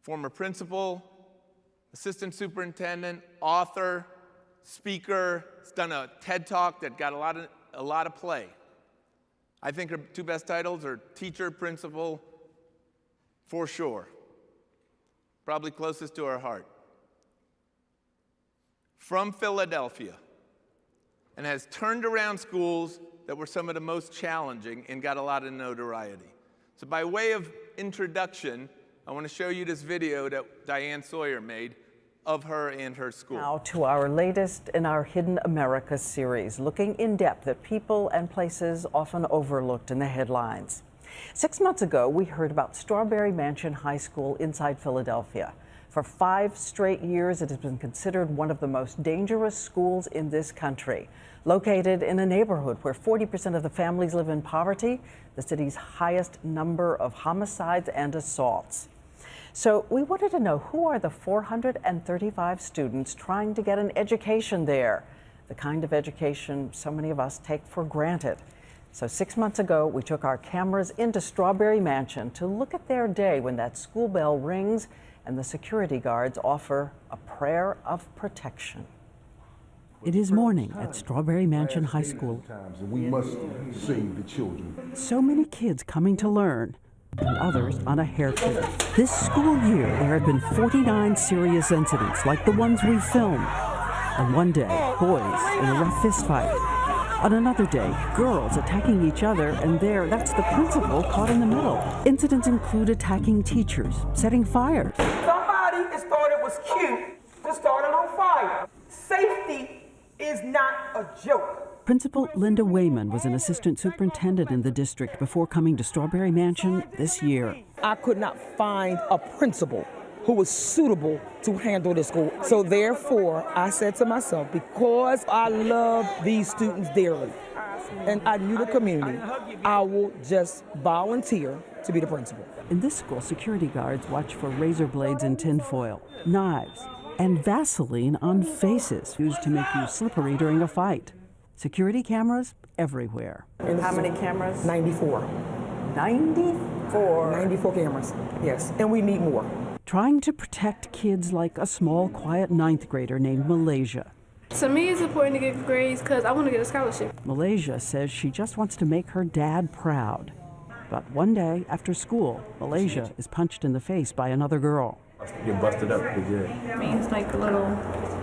former principal, assistant superintendent, author, speaker. He's done a TED Talk that got a lot of play. I think her two best titles are teacher, principal, for sure. Probably closest to her heart. From Philadelphia, and has turned around schools that were some of the most challenging and got a lot of notoriety. So by way of introduction, I want to show you this video that Diane Sawyer made of her and her school. Now to our latest in our Hidden America series, looking in depth at people and places often overlooked in the headlines. 6 months ago, we heard about Strawberry Mansion High School inside Philadelphia. For 5 straight years, it has been considered one of the most dangerous schools in this country. Located in a neighborhood where 40% of the families live in poverty, the city's highest number of homicides and assaults. So we wanted to know, who are the 435 students trying to get an education there? The kind of education so many of us take for granted. So 6 months ago, we took our cameras into Strawberry Mansion to look at their day when that school bell rings and the security guards offer a prayer of protection. It is morning at Strawberry Mansion High School. We must save the children. So many kids coming to learn, and others on a haircut. This school year, there have been 49 serious incidents like the ones we filmed. On one day, boys in a rough fist fight. On another day, girls attacking each other, and that's the principal caught in the middle. Incidents include attacking teachers, setting fires. Somebody thought it was cute to start it on fire. Safety is not a joke. Principal Linda Wayman was an assistant superintendent in the district before coming to Strawberry Mansion this year. I could not find a principal who was suitable to handle this school. So therefore, I said to myself, because I love these students dearly, and I knew the community, I will just volunteer to be the principal. In this school, security guards watch for razor blades and tinfoil, knives, and Vaseline on faces used to make you slippery during a fight. Security cameras everywhere. And how many cameras? 94. 94? 94 cameras, yes, and we need more. Trying to protect kids like a small, quiet 9th grader named Malaysia. To me, it's important to get grades because I want to get a scholarship. Malaysia says she just wants to make her dad proud. But one day after school, Malaysia is punched in the face by another girl. Get busted up pretty good. I mean, it's like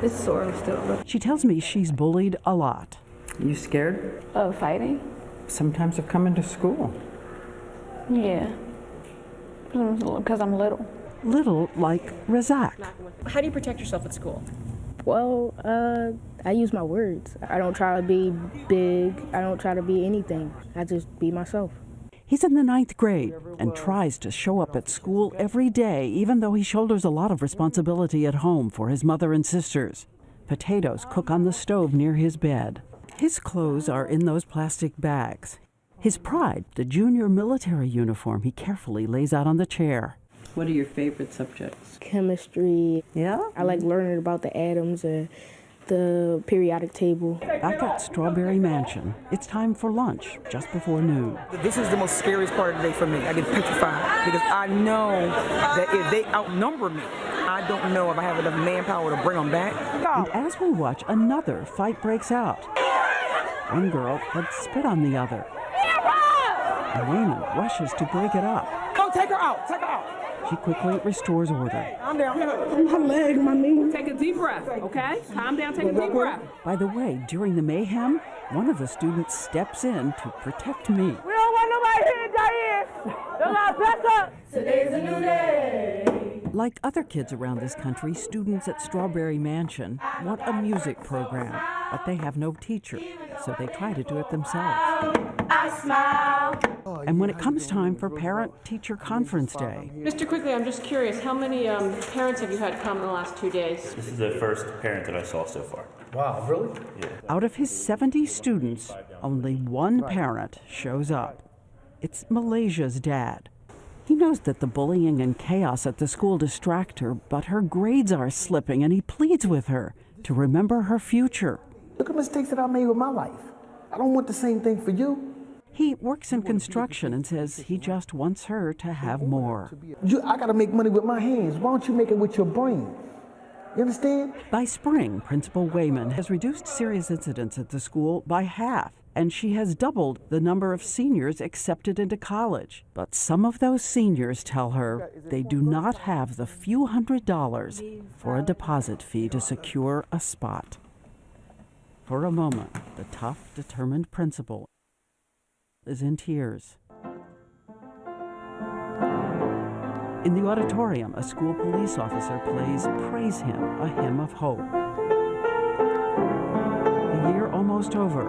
it's sore still. She tells me she's bullied a lot. You scared? Of fighting? Sometimes of coming to school. Yeah, because I'm little. Little like Razak. How do you protect yourself at school? Well, I use my words. I don't try to be big. I don't try to be anything. I just be myself. He's in the 9th grade and tries to show up at school every day, even though he shoulders a lot of responsibility at home for his mother and sisters. Potatoes cook on the stove near his bed. His clothes are in those plastic bags. His pride, the junior military uniform he carefully lays out on the chair. What are your favorite subjects? Chemistry. Yeah? I like learning about the atoms and the periodic table. Back at Strawberry Mansion, it's time for lunch, just before noon. This is the most scariest part of the day for me. I get petrified because I know that if they outnumber me, I don't know if I have enough manpower to bring them back. And as we watch, another fight breaks out. One girl had spit on the other. And Wayman rushes to break it up. Oh, take her out, take her out. She quickly restores order. I'm down. My leg, my knee. Take a deep breath, okay? Calm down, take a deep breath. By the way, during the mayhem, one of the students steps in to protect me. We don't want nobody here, Diane. Don't back up. Today's a new day. Like other kids around this country, students at Strawberry Mansion want a music program, but they have no teacher, so they try to do it themselves. I smile. And when it comes time for Parent-Teacher Conference Day... Mr. Quigley, I'm just curious, how many parents have you had come in the last 2 days? This is the first parent that I saw so far. Wow, really? Yeah. Out of his 70 students, only one parent shows up. It's Malaysia's dad. He knows that the bullying and chaos at the school distract her, but her grades are slipping, and he pleads with her to remember her future. Look at the mistakes that I made with my life. I don't want the same thing for you. He works in construction and says he just wants her to have more. I gotta make money with my hands. Why don't you make it with your brain? You understand? By spring, Principal Wayman has reduced serious incidents at the school by half, and she has doubled the number of seniors accepted into college. But some of those seniors tell her they do not have the few $100s for a deposit fee to secure a spot. For a moment, the tough, determined principal is in tears. In the auditorium, a school police officer plays "Praise Him," a hymn of hope. The year almost over.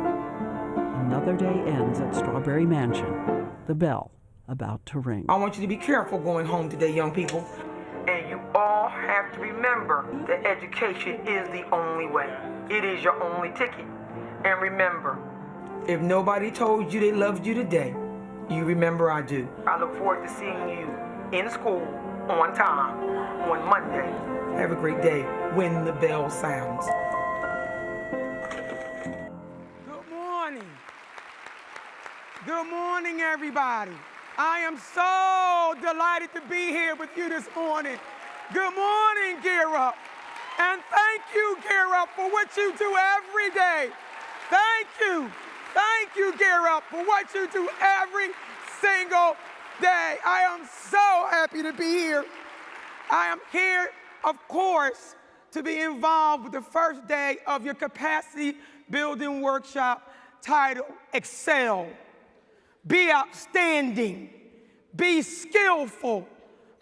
Another day ends at Strawberry Mansion. The bell about to ring. I want you to be careful going home today, young people. And you all have to remember that education is the only way. It is your only ticket. And remember, if nobody told you they loved you today, you remember I do. I look forward to seeing you in school on time on Monday. Have a great day when the bell sounds. Good morning. Good morning, everybody. I am so delighted to be here with you this morning. Good morning, Gear Up. And thank you, Gear Up, for what you do every day. Thank you. Thank you, Gear Up, for what you do every single day. I am so happy to be here. I am here, of course, to be involved with the first day of your capacity building workshop titled Excel. Be outstanding, be skillful,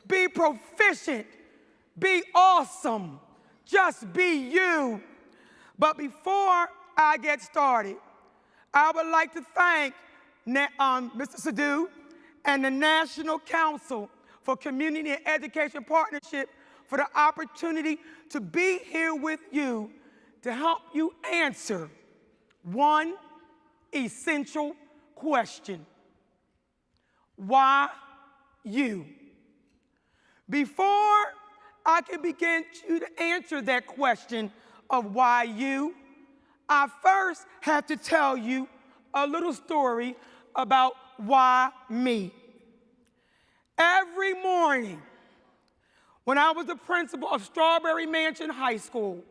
be proficient, be awesome, just be you. But before I get started, I would like to thank Mr. Sadhu and the National Council for Community and Education Partnership for the opportunity to be here with you to help you answer one essential question. Why you? Before I can begin to answer that question of why you, I first have to tell you a little story about why me. Every morning, when I was the principal of Strawberry Mansion High School,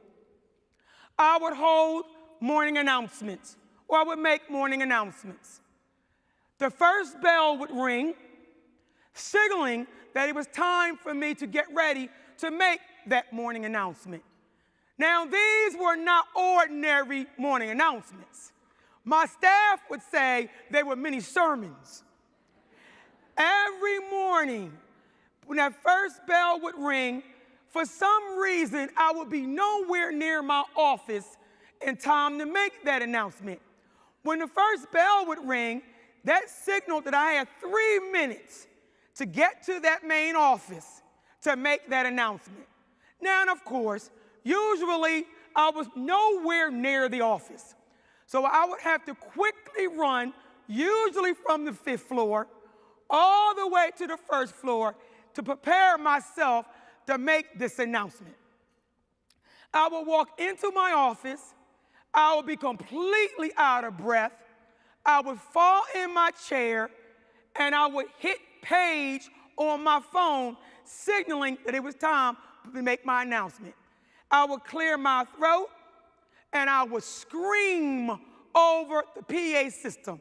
I would hold morning announcements, or I would make morning announcements. The first bell would ring, signaling that it was time for me to get ready to make that morning announcement. Now, these were not ordinary morning announcements. My staff would say they were mini sermons. Every morning, when that first bell would ring, for some reason, I would be nowhere near my office in time to make that announcement. When the first bell would ring, that signaled that I had 3 minutes to get to that main office to make that announcement. Now, and of course, usually I was nowhere near the office. So I would have to quickly run, usually from the 5th floor, all the way to the 1st floor to prepare myself to make this announcement. I would walk into my office, I would be completely out of breath, I would fall in my chair, and I would hit page on my phone, signaling that it was time to make my announcement. I would clear my throat, and I would scream over the PA system,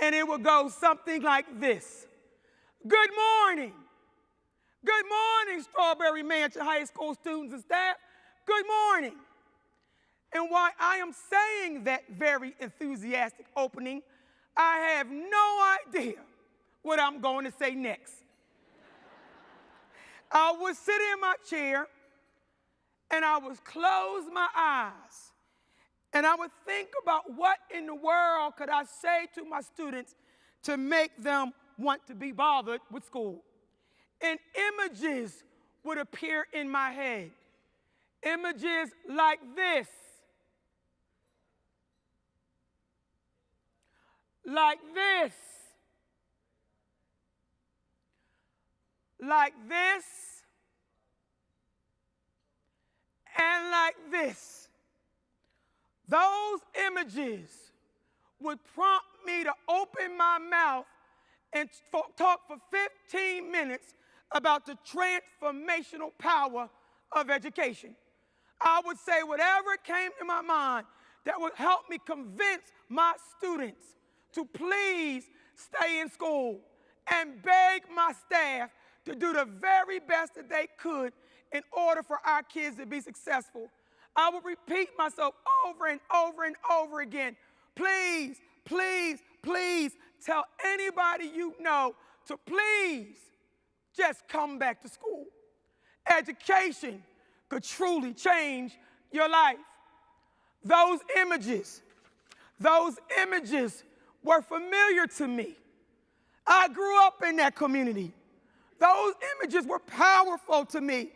and it would go something like this. Good morning. Good morning, Strawberry Mansion High School students and staff. Good morning. And while I am saying that very enthusiastic opening, I have no idea what I'm going to say next. I would sit in my chair, and I would close my eyes, and I would think about what in the world could I say to my students to make them want to be bothered with school. And images would appear in my head. Images like this. Like this. Like this. And like this. Those images would prompt me to open my mouth and talk for 15 minutes about the transformational power of education. I would say whatever came to my mind that would help me convince my students to please stay in school and beg my staff to do the very best that they could in order for our kids to be successful. I would repeat myself over and over and over again. Please, please, please tell anybody you know to please just come back to school. Education could truly change your life. Those images were familiar to me. I grew up in that community. Those images were powerful to me.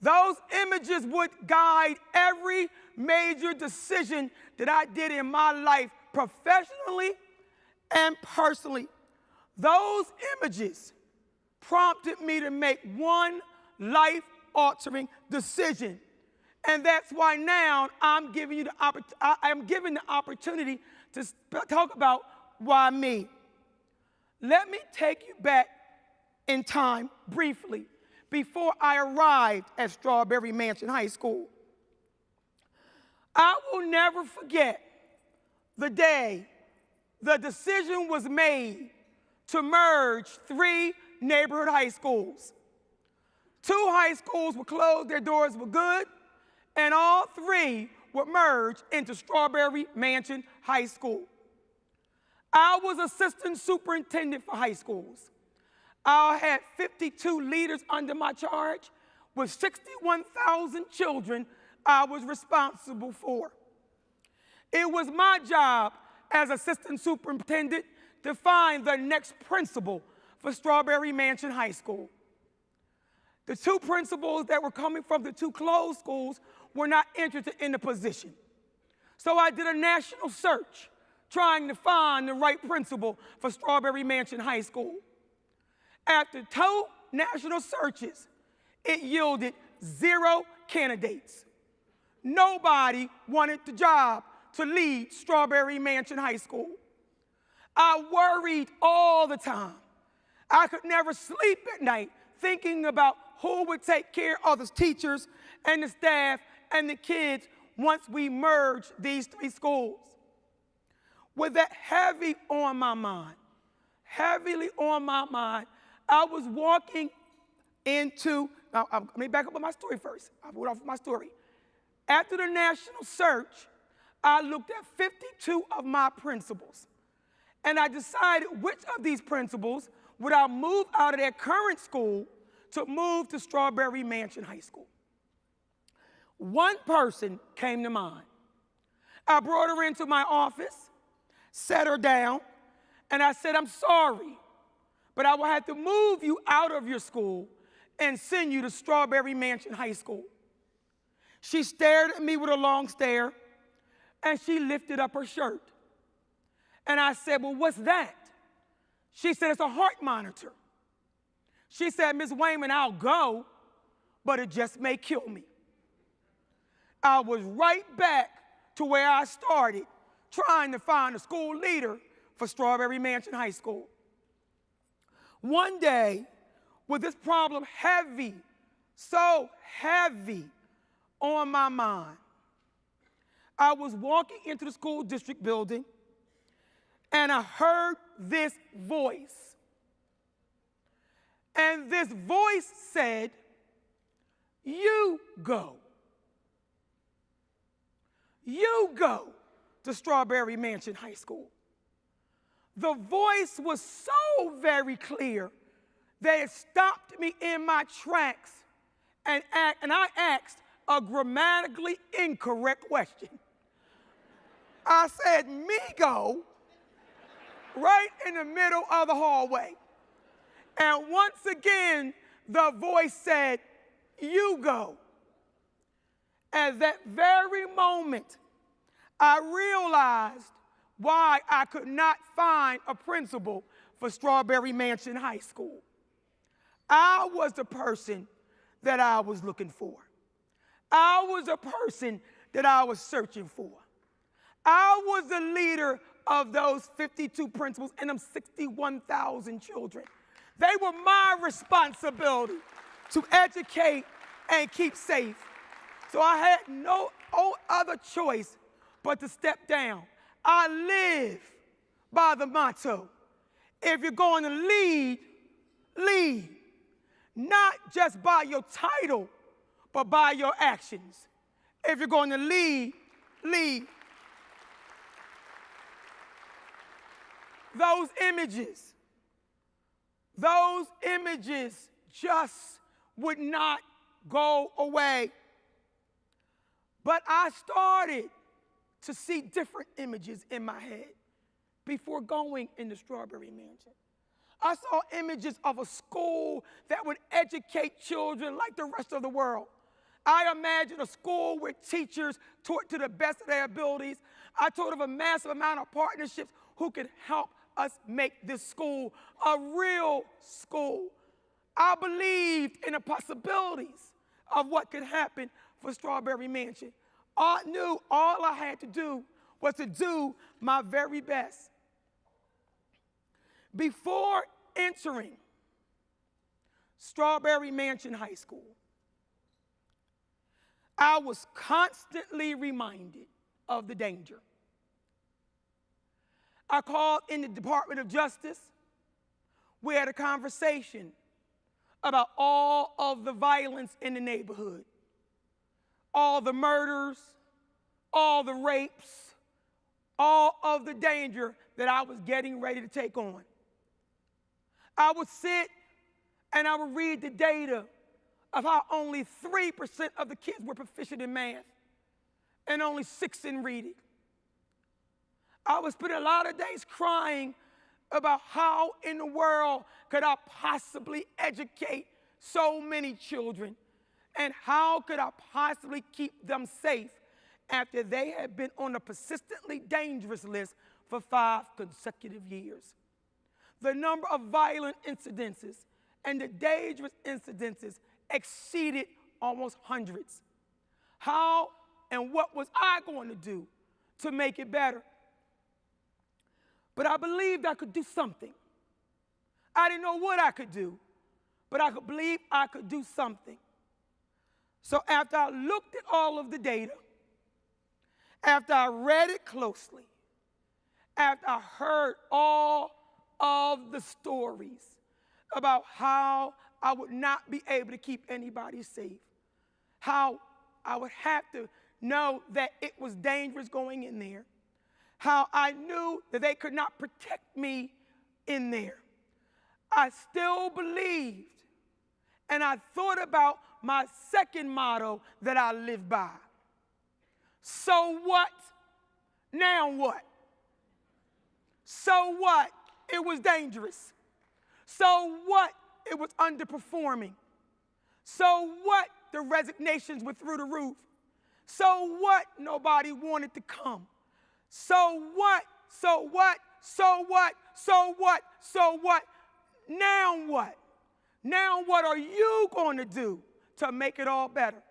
Those images would guide every major decision that I did in my life, professionally and personally. Those images prompted me to make one life-altering decision. And that's why now I'm given the opportunity to talk about why me. Let me take you back in time briefly before I arrived at Strawberry Mansion High School. I will never forget the day the decision was made to merge 3 neighborhood high schools. 2 high schools would close their doors for good, and all 3 would merge into Strawberry Mansion High School. I was assistant superintendent for high schools. I had 52 leaders under my charge with 61,000 children I was responsible for. It was my job as assistant superintendent to find the next principal for Strawberry Mansion High School. The 2 principals that were coming from the 2 closed schools were not interested in the position. So I did a national search trying to find the right principal for Strawberry Mansion High School. After 2 national searches, it yielded 0 candidates. Nobody wanted the job to lead Strawberry Mansion High School. I worried all the time. I could never sleep at night thinking about who would take care of the teachers and the staff and the kids once we merged these 3 schools. With that heavily on my mind, I was walking into, now let me back up on my story first. I went off with my story. After the national search, I looked at 52 of my principals, and I decided which of these principals would I move out of their current school to move to Strawberry Mansion High School. One person came to mind. I brought her into my office, sat her down, and I said, I'm sorry, but I will have to move you out of your school and send you to Strawberry Mansion High School. She stared at me with a long stare, and she lifted up her shirt. And I said, well, what's that? She said, it's a heart monitor. She said, Ms. Wayman, I'll go, but it just may kill me. I was right back to where I started, trying to find a school leader for Strawberry Mansion High School. One day, with this problem heavy, so heavy on my mind, I was walking into the school district building, and I heard this voice. And this voice said, you go. You go to Strawberry Mansion High School. The voice was so very clear that it stopped me in my tracks, and I asked a grammatically incorrect question. I said, me go, right in the middle of the hallway. And once again, the voice said, you go. At that very moment, I realized why I could not find a principal for Strawberry Mansion High School. I was the person that I was looking for. I was the person that I was searching for. I was the leader of those 52 principals and them 61,000 children. They were my responsibility to educate and keep safe. So I had no other choice but to step down. I live by the motto, if you're going to lead, lead. Not just by your title, but by your actions. If you're going to lead, lead. Those images just would not go away. But I started to see different images in my head before going into Strawberry Mansion. I saw images of a school that would educate children like the rest of the world. I imagined a school where teachers taught to the best of their abilities. I thought of a massive amount of partnerships who could help us make this school a real school. I believed in the possibilities of what could happen for Strawberry Mansion. I knew all I had to do was to do my very best. Before entering Strawberry Mansion High School, I was constantly reminded of the danger. I called in the Department of Justice. We had a conversation about all of the violence in the neighborhood, all the murders, all the rapes, all of the danger that I was getting ready to take on. I would sit and I would read the data of how only 3% of the kids were proficient in math and only 6% in reading. I would spend a lot of days crying about how in the world could I possibly educate so many children, and how could I possibly keep them safe after they had been on a persistently dangerous list for 5 consecutive years. The number of violent incidences and the dangerous incidences exceeded almost hundreds. How and what was I going to do to make it better? But I believed I could do something. I didn't know what I could do, but I could believe I could do something. So after I looked at all of the data, after I read it closely, after I heard all of the stories about how I would not be able to keep anybody safe, how I would have to know that it was dangerous going in there, how I knew that they could not protect me in there, I still believed, and I thought about my second motto that I live by. So what? Now what? So what? It was dangerous. So what? It was underperforming. So what? The resignations were through the roof. So what? Nobody wanted to come. So what? So what? So what? So what? So what? Now what? Now what are you going to do to make it all better?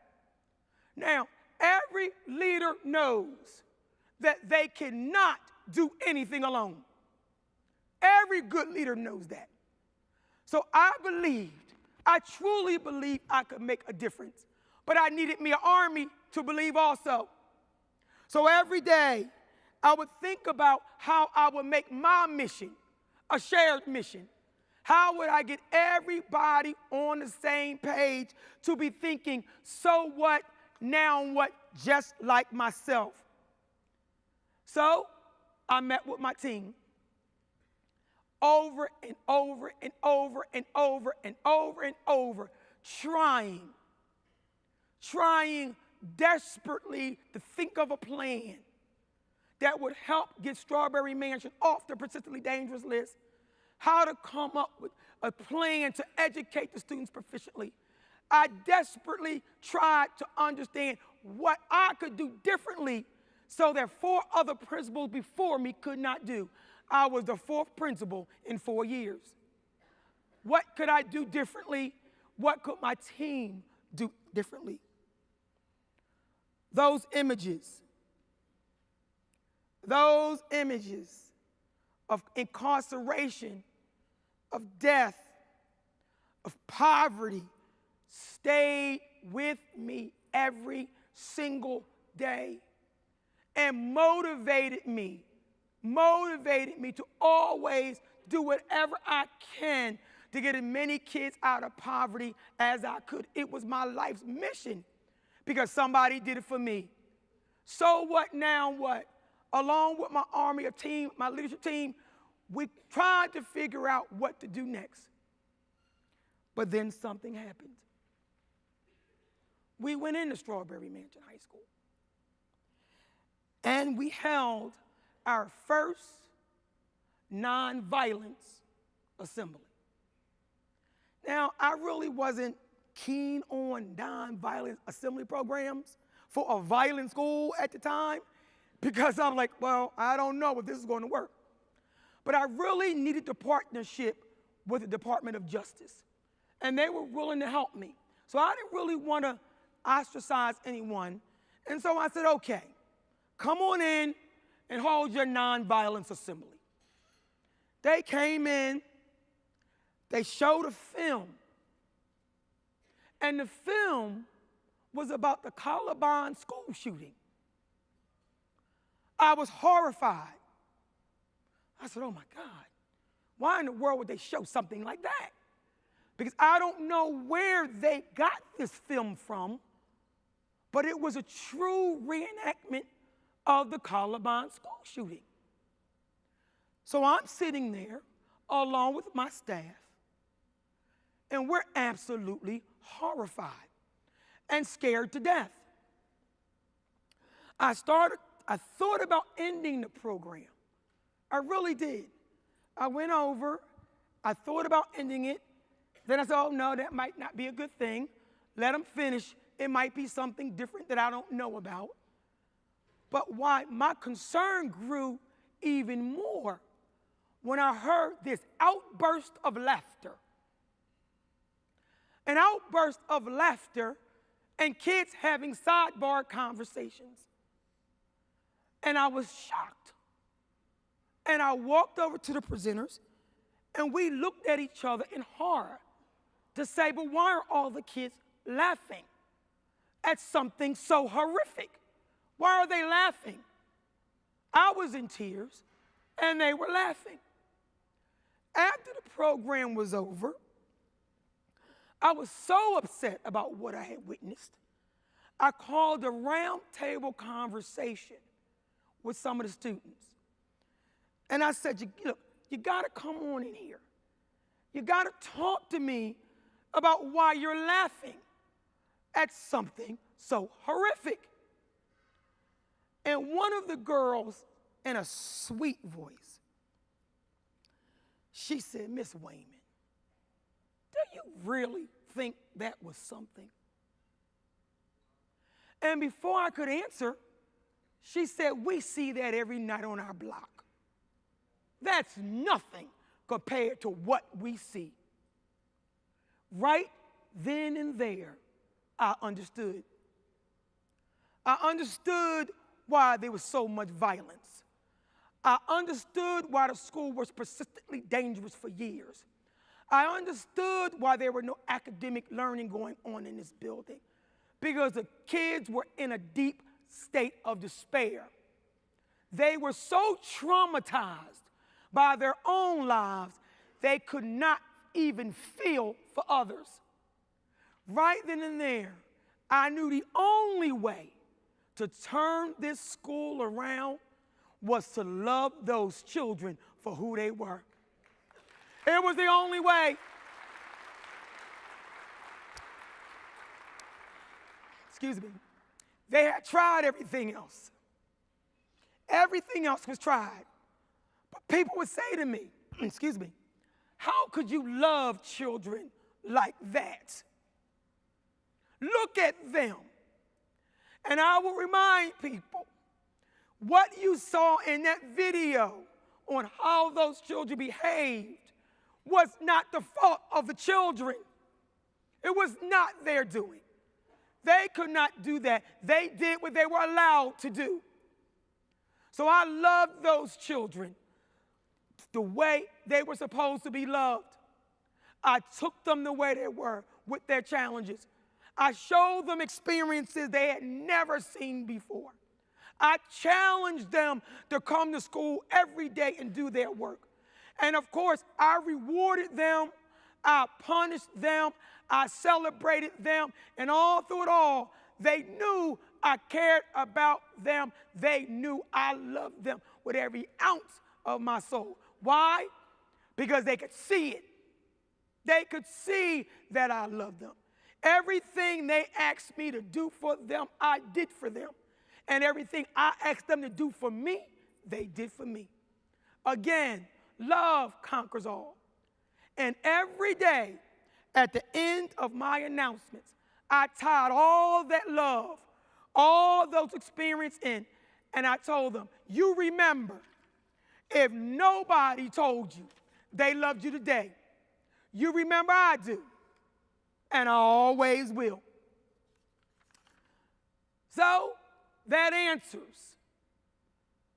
Now, every leader knows that they cannot do anything alone. Every good leader knows that. So I truly believed I could make a difference. But I needed me an army to believe also. So every day, I would think about how I would make my mission a shared mission. How would I get everybody on the same page to be thinking, so what, now what, just like myself? So I met with my team over and over and over and over and over and over, trying desperately to think of a plan that would help get Strawberry Mansion off the persistently dangerous list, how to come up with a plan to educate the students proficiently. I desperately tried to understand what I could do differently so that 4 other principals before me could not do. I was the 4th principal in 4 years. What could I do differently? What could my team do differently? Those images of incarceration, of death, of poverty stayed with me every single day and motivated me to always do whatever I can to get as many kids out of poverty as I could. It was my life's mission because somebody did it for me. So what now what? Along with my army of team, my leadership team, we tried to figure out what to do next. But then something happened. We went into Strawberry Mansion High School. And we held our first nonviolence assembly. Now, I really wasn't keen on nonviolent assembly programs for a violent school at the time because I'm like, well, I don't know if this is going to work. But I really needed the partnership with the Department of Justice. And they were willing to help me. So I didn't really want to ostracize anyone. And so I said, okay, come on in and hold your nonviolence assembly. They came in, they showed a film. And the film was about the Colorbond school shooting. I was horrified. I said, oh my God, why in the world would they show something like that? Because I don't know where they got this film from, but it was a true reenactment of the Colorbond school shooting. So I'm sitting there along with my staff, and we're absolutely horrified and scared to death. I thought about ending the program. I really did. I went over, I thought about ending it. Then I said, oh no, that might not be a good thing. Let them finish. It might be something different that I don't know about. But why my concern grew even more when I heard this outburst of laughter. An outburst of laughter and kids having sidebar conversations. And I was shocked. And I walked over to the presenters and we looked at each other in horror to say, but why are all the kids laughing at something so horrific? Why are they laughing? I was in tears and they were laughing. After the program was over, I was so upset about what I had witnessed. I called a round table conversation with some of the students. And I said, look, you got to come on in here. You got to talk to me about why you're laughing at something so horrific. And one of the girls, in a sweet voice, she said, Miss Wayman, do you really think that was something? And before I could answer, she said, we see that every night on our block. That's nothing compared to what we see. Right then and there, I understood. I understood why there was so much violence. I understood why the school was persistently dangerous for years. I understood why there were no academic learning going on in this building, because the kids were in a deep state of despair. They were so traumatized by their own lives, they could not even feel for others. Right then and there, I knew the only way to turn this school around was to love those children for who they were. It was the only way. Excuse me. They had tried everything else. Everything else was tried. But people would say to me, excuse me, how could you love children like that? Look at them. And I will remind people, what you saw in that video on how those children behaved was not the fault of the children. It was not their doing. They could not do that. They did what they were allowed to do. So I loved those children the way they were supposed to be loved. I took them the way they were with their challenges. I showed them experiences they had never seen before. I challenged them to come to school every day and do their work. And of course, I rewarded them, I punished them, I celebrated them, and all through it all, they knew I cared about them. They knew I loved them with every ounce of my soul. Why? Because they could see it. They could see that I loved them. Everything they asked me to do for them, I did for them. And everything I asked them to do for me, they did for me. Again, love conquers all. And every day, at the end of my announcements, I tied all that love, all those experiences in, and I told them, you remember, if nobody told you they loved you today, you remember I do, and I always will. So that answers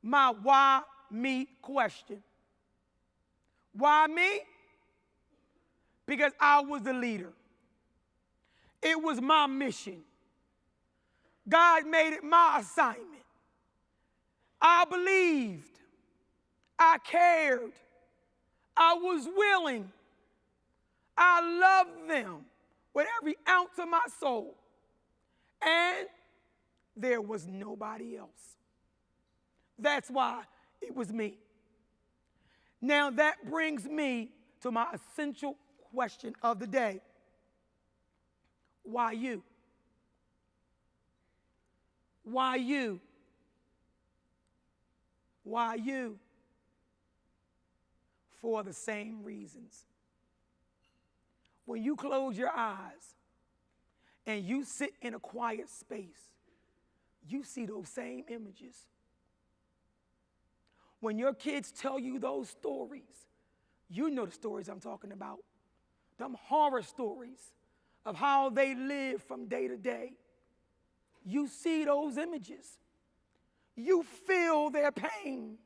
my why me question. Why me? Because I was the leader. It was my mission. God made it my assignment. I believed. I cared. I was willing. I loved them with every ounce of my soul. And there was nobody else. That's why it was me. Now that brings me to my essential question of the day. Why you? Why you? Why you? For the same reasons. When you close your eyes and you sit in a quiet space, you see those same images. When your kids tell you those stories, you know the stories I'm talking about. Them horror stories of how they live from day to day. You see those images. You feel their pain.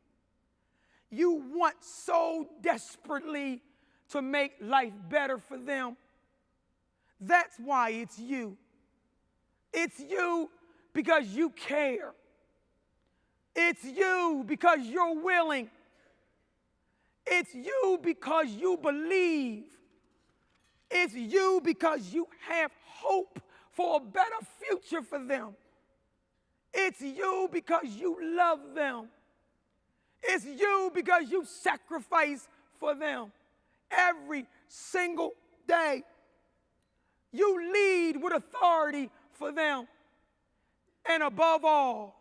You want so desperately to make life better for them. That's why it's you. It's you because you care. It's you because you're willing. It's you because you believe. It's you because you have hope for a better future for them. It's you because you love them. It's you because you sacrifice for them every single day. You lead with authority for them. And above all,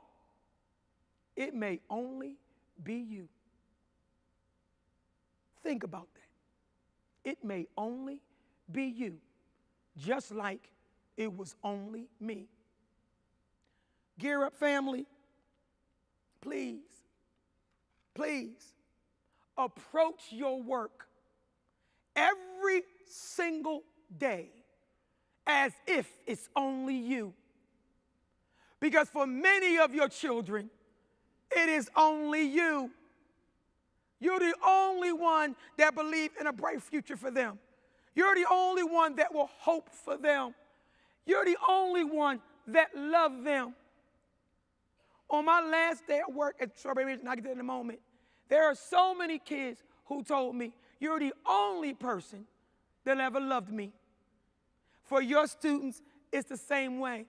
it may only be you. Think about that. It may only be you, just like it was only me. Gear up, family. Please, please approach your work every single day as if it's only you. Because for many of your children, it is only you. You're the only one that believes in a bright future for them. You're the only one that will hope for them. You're the only one that loves them. On my last day at work at Strawberry Mansion, I'll get to that in a moment, there are so many kids who told me, you're the only person that ever loved me. For your students, it's the same way.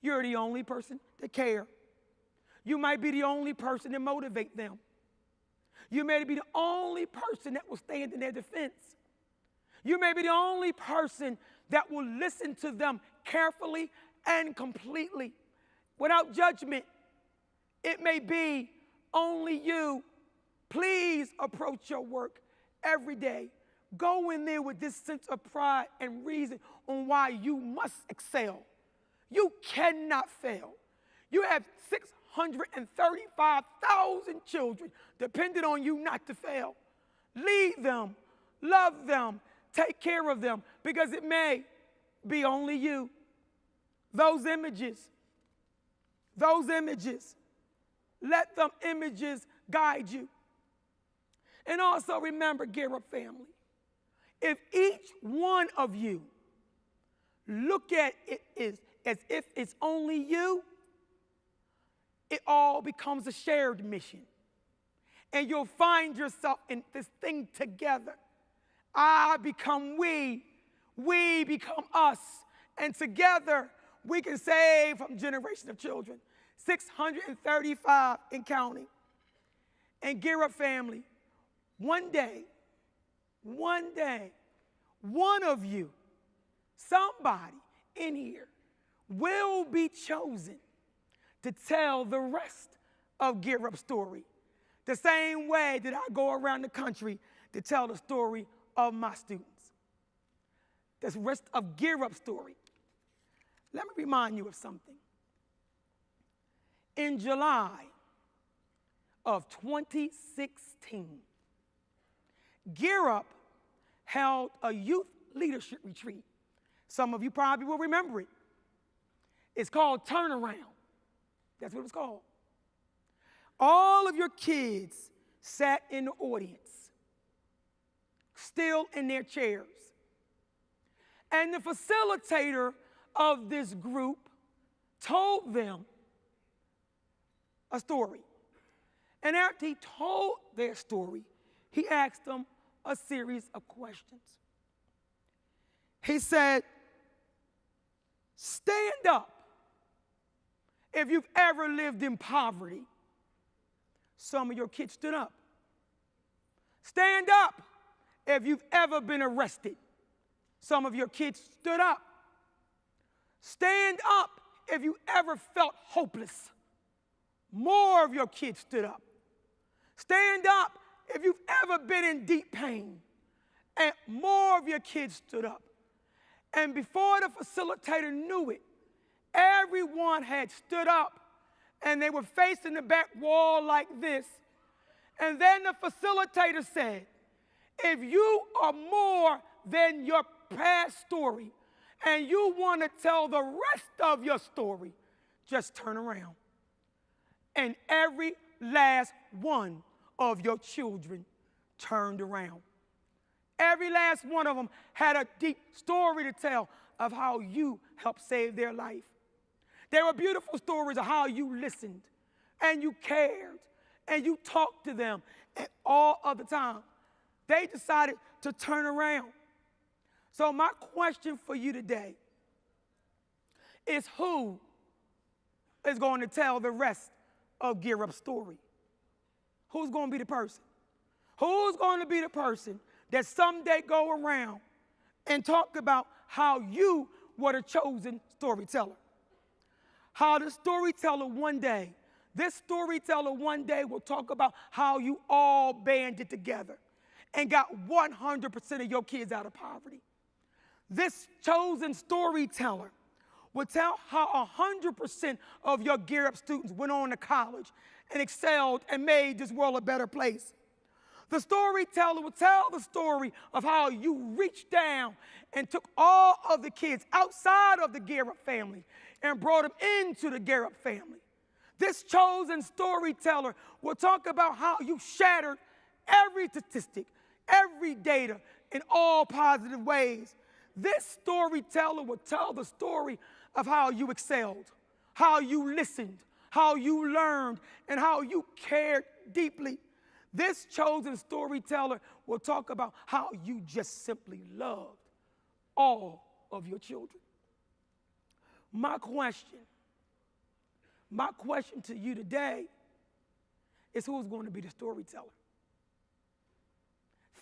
You're the only person that care. You might be the only person that motivate them. You may be the only person that will stand in their defense. You may be the only person that will listen to them carefully and completely, without judgment. It may be only you. Please approach your work every day. Go in there with this sense of pride and reason on why you must excel. You cannot fail. You have 635,000 children dependent on you not to fail. Lead them, love them, take care of them, because it may be only you. Those images, let them images guide you. And also remember, Gear Up family, if each one of you look at it as if it's only you, it all becomes a shared mission. And you'll find yourself in this thing together. I become we become us, and together we can save from generations of children, 635 and counting. And Gear Up family, one day, one of you, somebody in here, will be chosen to tell the rest of Gear Up's story. The same way that I go around the country to tell the story of my students. The rest of Gear Up's story. Let me remind you of something. In July of 2016, Gear Up held a youth leadership retreat. Some of you probably will remember it. It's called Turnaround. That's what it was called. All of your kids sat in the audience, still in their chairs. And the facilitator of this group told them a story. And after he told their story, he asked them a series of questions. He said, stand up if you've ever lived in poverty. Some of your kids stood up. Stand up if you've ever been arrested. Some of your kids stood up. Stand up if you ever felt hopeless. More of your kids stood up. Stand up if you've ever been in deep pain. And more of your kids stood up. And before the facilitator knew it, everyone had stood up and they were facing the back wall like this. And then the facilitator said, if you are more than your past story and you want to tell the rest of your story, just turn around. And every last one of your children turned around. Every last one of them had a deep story to tell of how you helped save their life. There were beautiful stories of how you listened and you cared and you talked to them, and all of the time they decided to turn around. So my question for you today is, who is going to tell the rest of Gear Up's story? Who's going to be the person? Who's going to be the person that someday go around and talk about how you were the chosen storyteller? How the storyteller one day, this storyteller one day will talk about how you all banded together and got 100% of your kids out of poverty. This chosen storyteller will tell how 100% of your Gear Up students went on to college and excelled and made this world a better place. The storyteller will tell the story of how you reached down and took all of the kids outside of the Gear Up family and brought them into the Gear Up family. This chosen storyteller will talk about how you shattered every statistic, every data in all positive ways. This storyteller will tell the story of how you excelled, how you listened, how you learned, and how you cared deeply. This chosen storyteller will talk about how you just simply loved all of your children. My question to you today is, who's going to be the storyteller?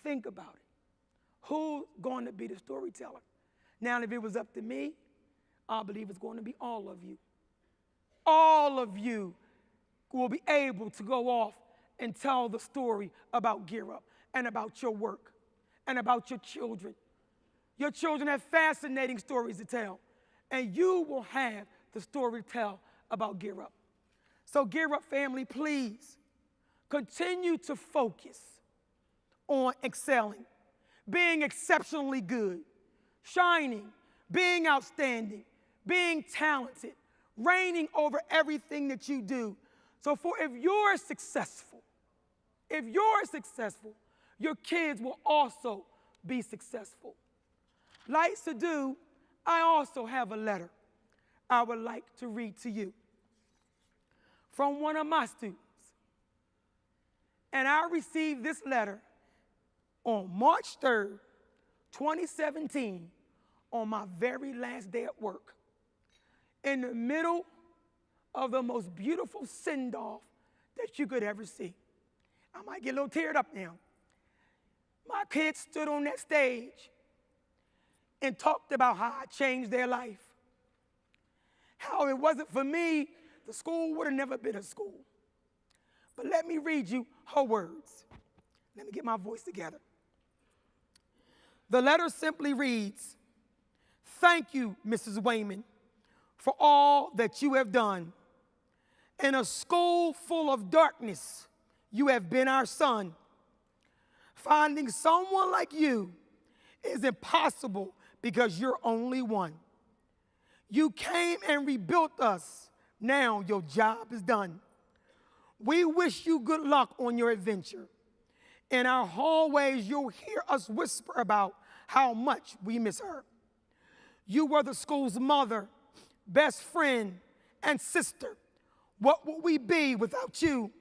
Think about it. Who's going to be the storyteller? Now, if it was up to me, I believe it's going to be all of you. All of you will be able to go off and tell the story about Gear Up and about your work and about your children. Your children have fascinating stories to tell, and you will have the story to tell about Gear Up. So Gear Up family, please continue to focus on excelling, being exceptionally good, shining, being outstanding, being talented, reigning over everything that you do. So if you're successful, your kids will also be successful. Like to do, I also have a letter I would like to read to you from one of my students. And I received this letter on March 3rd, 2017, on my very last day at work, in the middle of the most beautiful send-off that you could ever see. I might get a little teared up now. My kids stood on that stage and talked about how I changed their life. How it wasn't for me, the school would have never been a school. But let me read you her words. Let me get my voice together. The letter simply reads, "Thank you, Mrs. Wayman, for all that you have done. In a school full of darkness, you have been our sun. Finding someone like you is impossible because you're only one. You came and rebuilt us. Now your job is done. We wish you good luck on your adventure. In our hallways, you'll hear us whisper about how much we miss her. You were the school's mother, best friend, and sister. What would we be without you?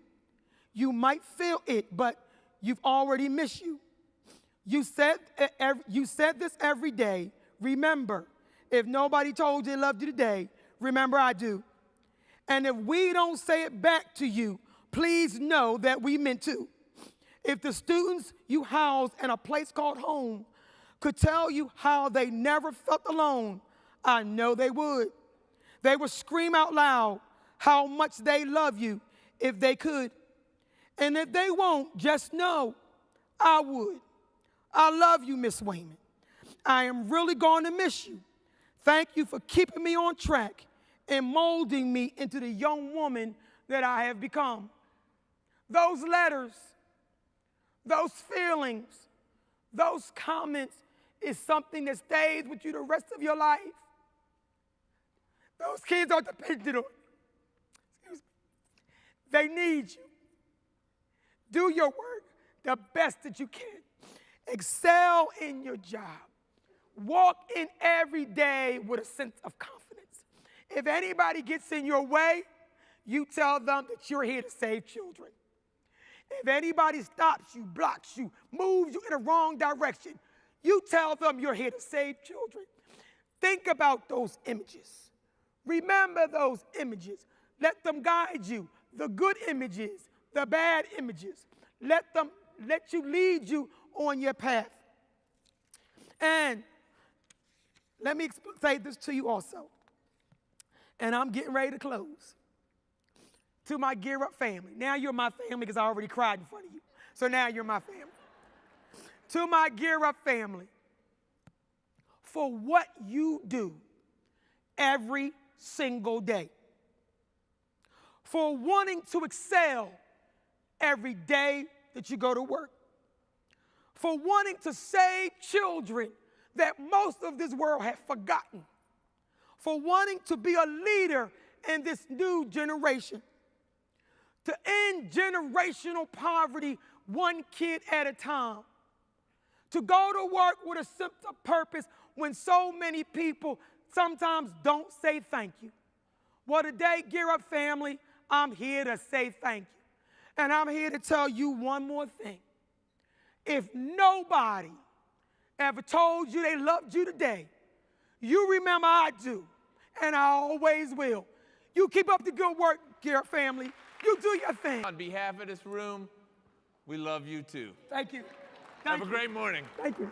You might feel it, but you've already missed you. You said this every day. Remember, if nobody told you they loved you today, remember I do. And if we don't say it back to you, please know that we meant to. If the students you house in a place called home could tell you how they never felt alone, I know they would. They would scream out loud how much they love you if they could. And if they won't, just know I would. I love you, Miss Wayman. I am really going to miss you. Thank you for keeping me on track and molding me into the young woman that I have become." Those letters, those feelings, those comments is something that stays with you the rest of your life. Those kids are dependent on you. They need you. Do your work the best that you can. Excel in your job. Walk in every day with a sense of confidence. If anybody gets in your way, you tell them that you're here to save children. If anybody stops you, blocks you, moves you in the wrong direction, you tell them you're here to save children. Think about those images. Remember those images. Let them guide you. The good images, the bad images. Let you lead you on your path. And let me say this to you also. And I'm getting ready to close. To my Gear Up family. Now you're my family because I already cried in front of you. So now you're my family. To my Gear Up family, for what you do every single day. For wanting to excel every day that you go to work. For wanting to save children that most of this world has forgotten. For wanting to be a leader in this new generation. To end generational poverty one kid at a time. To go to work with a sense of purpose when so many people sometimes don't say thank you. Well, today, Gear Up family, I'm here to say thank you. And I'm here to tell you one more thing. If nobody ever told you they loved you today, you remember I do, and I always will. You keep up the good work, Gear Up family. You do your thing. On behalf of this room, we love you too. Thank you. Have a great morning. Thank you.